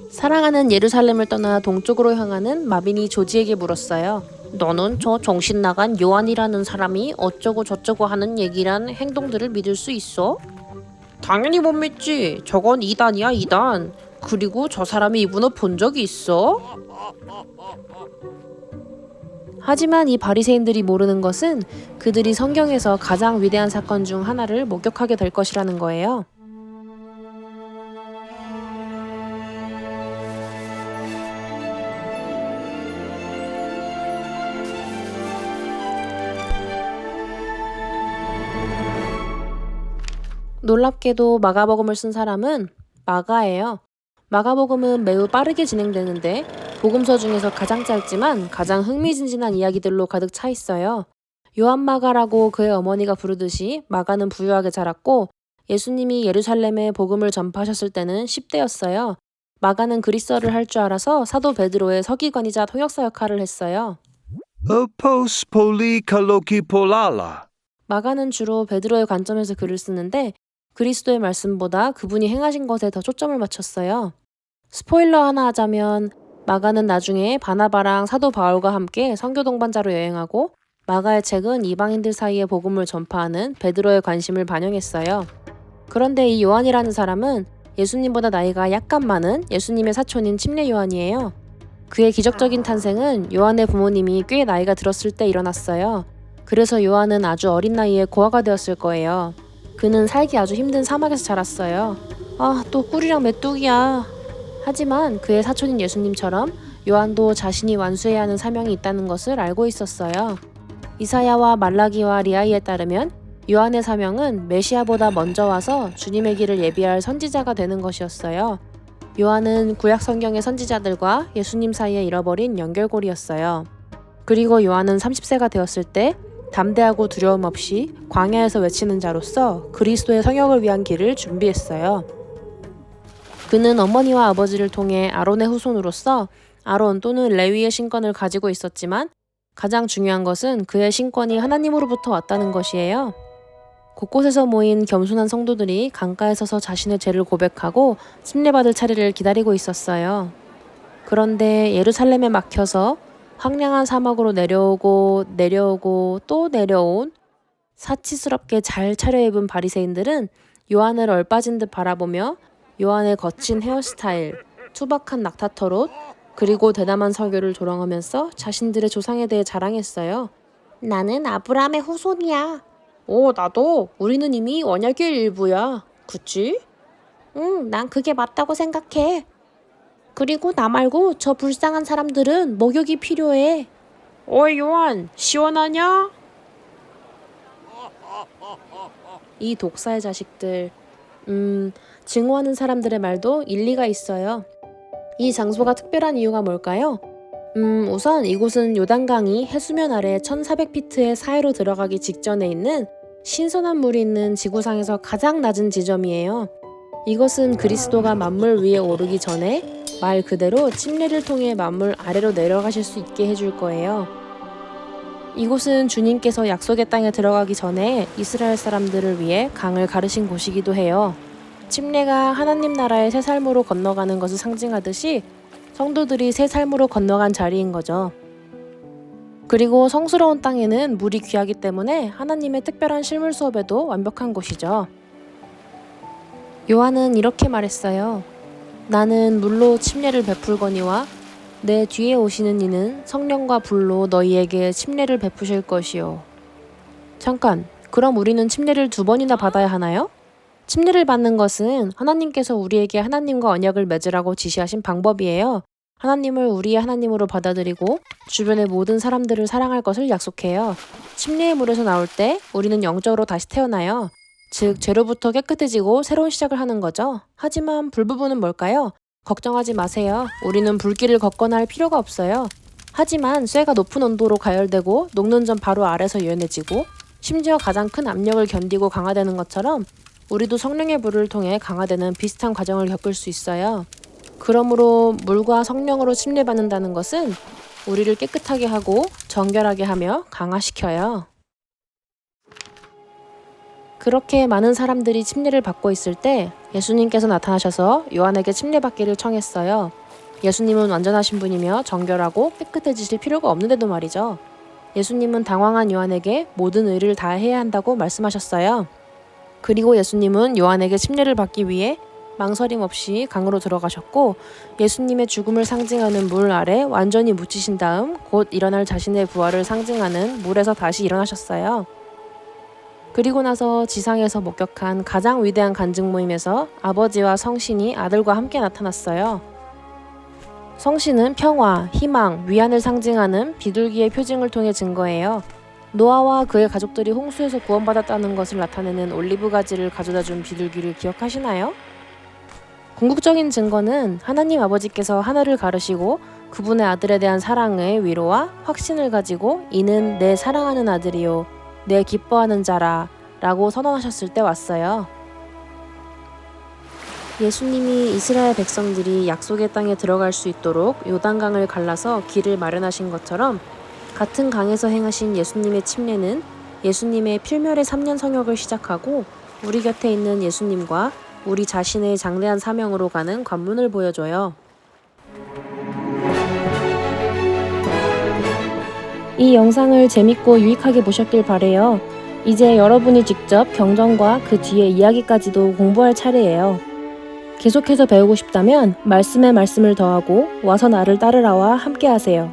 사랑하는 예루살렘을 떠나 동쪽으로 향하는 마빈이 조지에게 물었어요. 너는 저 정신 나간 요한이라는 사람이 어쩌고 저쩌고 하는 얘기란 행동들을 믿을 수 있어? 당연히 못 믿지. 저건 이단이야, 이단. 그리고 저 사람이 입은 옷 본 적이 있어? 하지만 이 바리새인들이 모르는 것은 그들이 성경에서 가장 위대한 사건 중 하나를 목격하게 될 것이라는 거예요. 놀랍게도 마가복음을 쓴 사람은 마가예요. 마가복음은 매우 빠르게 진행되는데 복음서 중에서 가장 짧지만 가장 흥미진진한 이야기들로 가득 차 있어요. 요한 마가라고 그의 어머니가 부르듯이 마가는 부유하게 자랐고 예수님이 예루살렘에 복음을 전파하셨을 때는 10대였어요. 마가는 그리스어를 할 줄 알아서 사도 베드로의 서기관이자 통역사 역할을 했어요. Opus poli colloqui polala. 마가는 주로 베드로의 관점에서 글을 쓰는데 그리스도의 말씀보다 그분이 행하신 것에 더 초점을 맞췄어요. 스포일러 하나 하자면 마가는 나중에 바나바랑 사도 바울과 함께 선교 동반자로 여행하고 마가의 책은 이방인들 사이에 복음을 전파하는 베드로의 관심을 반영했어요. 그런데 이 요한이라는 사람은 예수님보다 나이가 약간 많은 예수님의 사촌인 침례 요한이에요. 그의 기적적인 탄생은 요한의 부모님이 꽤 나이가 들었을 때 일어났어요. 그래서 요한은 아주 어린 나이에 고아가 되었을 거예요. 그는 살기 아주 힘든 사막에서 자랐어요. 또 꿀이랑 메뚜기야. 하지만 그의 사촌인 예수님처럼 요한도 자신이 완수해야 하는 사명이 있다는 것을 알고 있었어요. 이사야와 말라기와 리아이에 따르면 요한의 사명은 메시아보다 먼저 와서 주님의 길을 예비할 선지자가 되는 것이었어요. 요한은 구약 성경의 선지자들과 예수님 사이에 잃어버린 연결고리였어요. 그리고 요한은 30세가 되었을 때 담대하고 두려움 없이 광야에서 외치는 자로서 그리스도의 성역을 위한 길을 준비했어요. 그는 어머니와 아버지를 통해 아론의 후손으로서 아론 또는 레위의 신권을 가지고 있었지만 가장 중요한 것은 그의 신권이 하나님으로부터 왔다는 것이에요. 곳곳에서 모인 겸손한 성도들이 강가에 서서 자신의 죄를 고백하고 침례받을 차례를 기다리고 있었어요. 그런데 예루살렘에 막혀서 황량한 사막으로 내려오고 또 내려온 사치스럽게 잘 차려입은 바리새인들은 요한을 얼빠진 듯 바라보며 요한의 거친 헤어스타일, 투박한 낙타털옷, 그리고 대담한 설교를 조롱하면서 자신들의 조상에 대해 자랑했어요. 나는 아브라함의 후손이야. 나도. 우리는 이미 언약의 일부야. 그치? 응, 난 그게 맞다고 생각해. 그리고 나 말고 저 불쌍한 사람들은 목욕이 필요해. 어이 요한, 시원하냐? 이 독사의 자식들. 증오하는 사람들의 말도 일리가 있어요. 이 장소가 특별한 이유가 뭘까요? 우선 이곳은 요단강이 해수면 아래 1400피트의 사이로 들어가기 직전에 있는 신선한 물이 있는 지구상에서 가장 낮은 지점이에요. 이것은 그리스도가 만물 위에 오르기 전에 말 그대로 침례를 통해 만물 아래로 내려가실 수 있게 해줄 거예요. 이곳은 주님께서 약속의 땅에 들어가기 전에 이스라엘 사람들을 위해 강을 가르신 곳이기도 해요. 침례가 하나님 나라의 새 삶으로 건너가는 것을 상징하듯이 성도들이 새 삶으로 건너간 자리인 거죠. 그리고 성스러운 땅에는 물이 귀하기 때문에 하나님의 특별한 실물 수업에도 완벽한 곳이죠. 요한은 이렇게 말했어요. 나는 물로 침례를 베풀거니와 내 뒤에 오시는 이는 성령과 불로 너희에게 침례를 베푸실 것이요. 잠깐, 그럼 우리는 침례를 2번이나 받아야 하나요? 침례를 받는 것은 하나님께서 우리에게 하나님과 언약을 맺으라고 지시하신 방법이에요. 하나님을 우리의 하나님으로 받아들이고 주변의 모든 사람들을 사랑할 것을 약속해요. 침례의 물에서 나올 때 우리는 영적으로 다시 태어나요. 즉 죄로부터 깨끗해지고 새로운 시작을 하는 거죠. 하지만 불부분은 뭘까요? 걱정하지 마세요. 우리는 불길을 걷거나 할 필요가 없어요. 하지만 쇠가 높은 온도로 가열되고 녹는 전 바로 아래서 유연해지고 심지어 가장 큰 압력을 견디고 강화되는 것처럼 우리도 성령의 불을 통해 강화되는 비슷한 과정을 겪을 수 있어요. 그러므로 물과 성령으로 침례받는다는 것은 우리를 깨끗하게 하고 정결하게 하며 강화시켜요. 그렇게 많은 사람들이 침례를 받고 있을 때 예수님께서 나타나셔서 요한에게 침례 받기를 청했어요. 예수님은 완전하신 분이며 정결하고 깨끗해지실 필요가 없는데도 말이죠. 예수님은 당황한 요한에게 모든 의를 다 해야 한다고 말씀하셨어요. 그리고 예수님은 요한에게 침례를 받기 위해 망설임 없이 강으로 들어가셨고 예수님의 죽음을 상징하는 물 아래 완전히 묻히신 다음 곧 일어날 자신의 부활을 상징하는 물에서 다시 일어나셨어요. 그리고 나서 지상에서 목격한 가장 위대한 간증 모임에서 아버지와 성신이 아들과 함께 나타났어요. 성신은 평화, 희망, 위안을 상징하는 비둘기의 표징을 통해 증거해요. 노아와 그의 가족들이 홍수에서 구원받았다는 것을 나타내는 올리브 가지를 가져다준 비둘기를 기억하시나요? 궁극적인 증거는 하나님 아버지께서 하늘을 가르시고 그분의 아들에 대한 사랑의 위로와 확신을 가지고 이는 내 사랑하는 아들이요 내 기뻐하는 자라 라고 선언하셨을 때 왔어요. 예수님이 이스라엘 백성들이 약속의 땅에 들어갈 수 있도록 요단강을 갈라서 길을 마련하신 것처럼 같은 강에서 행하신 예수님의 침례는 예수님의 필멸의 3년 성역을 시작하고 우리 곁에 있는 예수님과 우리 자신의 장대한 사명으로 가는 관문을 보여줘요. 이 영상을 재밌고 유익하게 보셨길 바래요. 이제 여러분이 직접 경전과 그 뒤의 이야기까지도 공부할 차례예요. 계속해서 배우고 싶다면 말씀에 말씀을 더하고 와서 나를 따르라와 함께 하세요.